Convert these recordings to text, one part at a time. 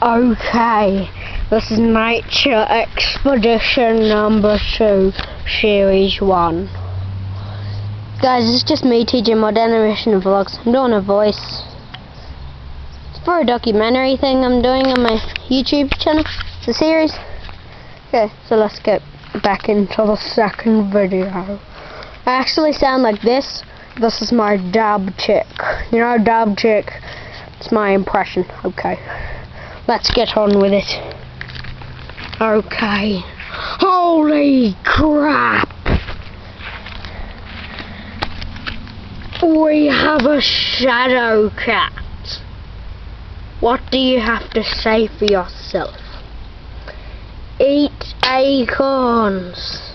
Okay, this is Nature Expedition number 2, Series 1. Guys, it's just me, TJ, my animation vlogs. I'm doing a voice. It's for a documentary thing I'm doing on my YouTube channel. It's a series. Okay, so let's get back into the second video. I actually sound like this. This is my dab chick. You know, dab chick. It's my impression. Okay. Let's get on with it. Okay. Holy crap! We have a shadow cat. What do you have to say for yourself? Eat acorns.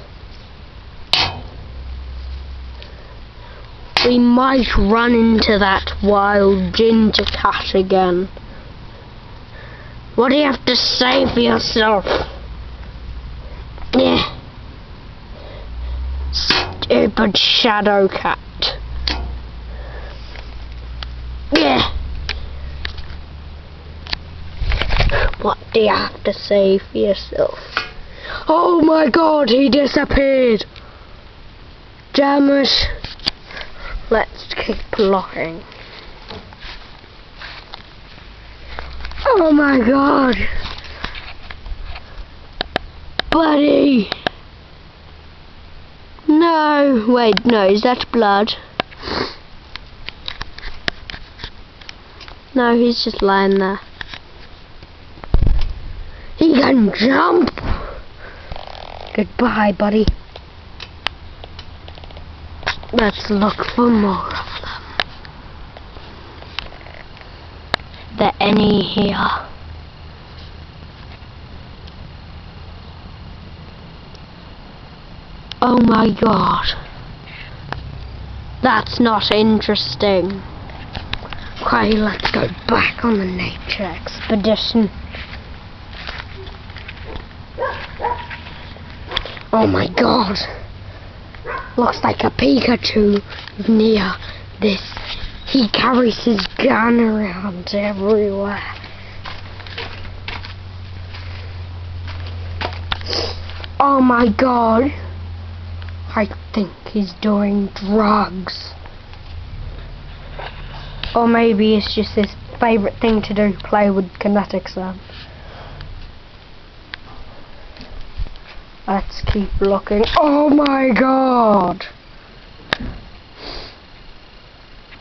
We might run into that wild ginger cat again. What do you have to say for yourself? Yeah. Stupid shadow cat. Yeah. What do you have to say for yourself? Oh my god, he disappeared! Damn it. Let's keep looking. Oh my god! Buddy! No! Wait, no, is that blood? No, he's just lying there. He can jump! Goodbye, buddy. Let's look for more of them. Are there any here? Oh my god. That's not interesting. Okay, let's go back on the nature expedition. Oh my god. Looks like a Pikachu near this. He carries his gun around everywhere. Oh my god. I think he's doing drugs. Or maybe it's just his favourite thing to do, play with kinetic sand. Let's keep looking. Oh my god!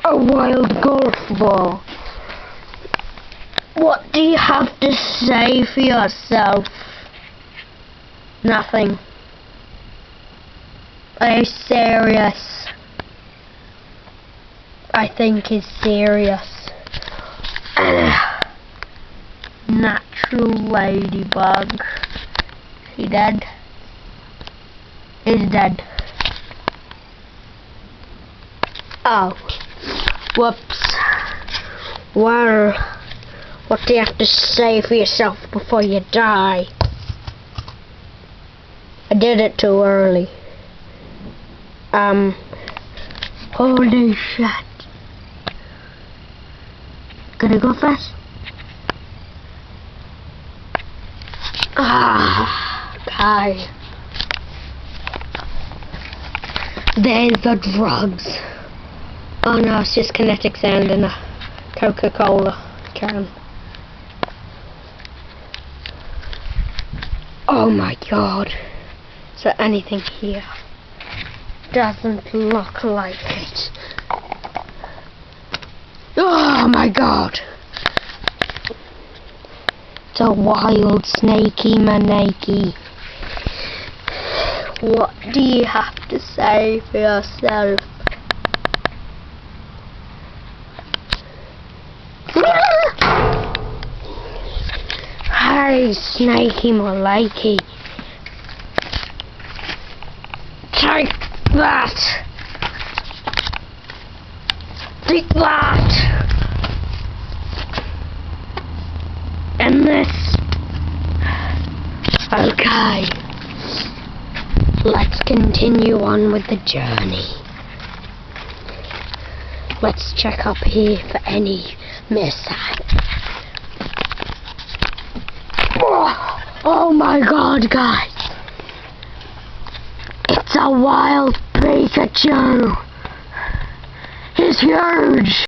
A wild golf ball. What do you have to say for yourself? Nothing. Are you serious? I think he's serious. Natural ladybug. He dead? He's dead. Oh. Whoops. Well, what do you have to say for yourself before you die? I did it too early. Holy shit. Gonna go fast? Okay. There's the drugs. Oh no, it's just kinetic sand in a Coca-Cola can. Oh my god. Is there anything here? Doesn't look like it. Oh my god. It's a wild snakey manakey. What do you have to say for yourself? Hey, snakey malakey. Take that! Take that! And this. Okay. Let's continue on with the journey. Let's check up here for any mishap. Oh my god, guys! It's a wild Pikachu! He's huge!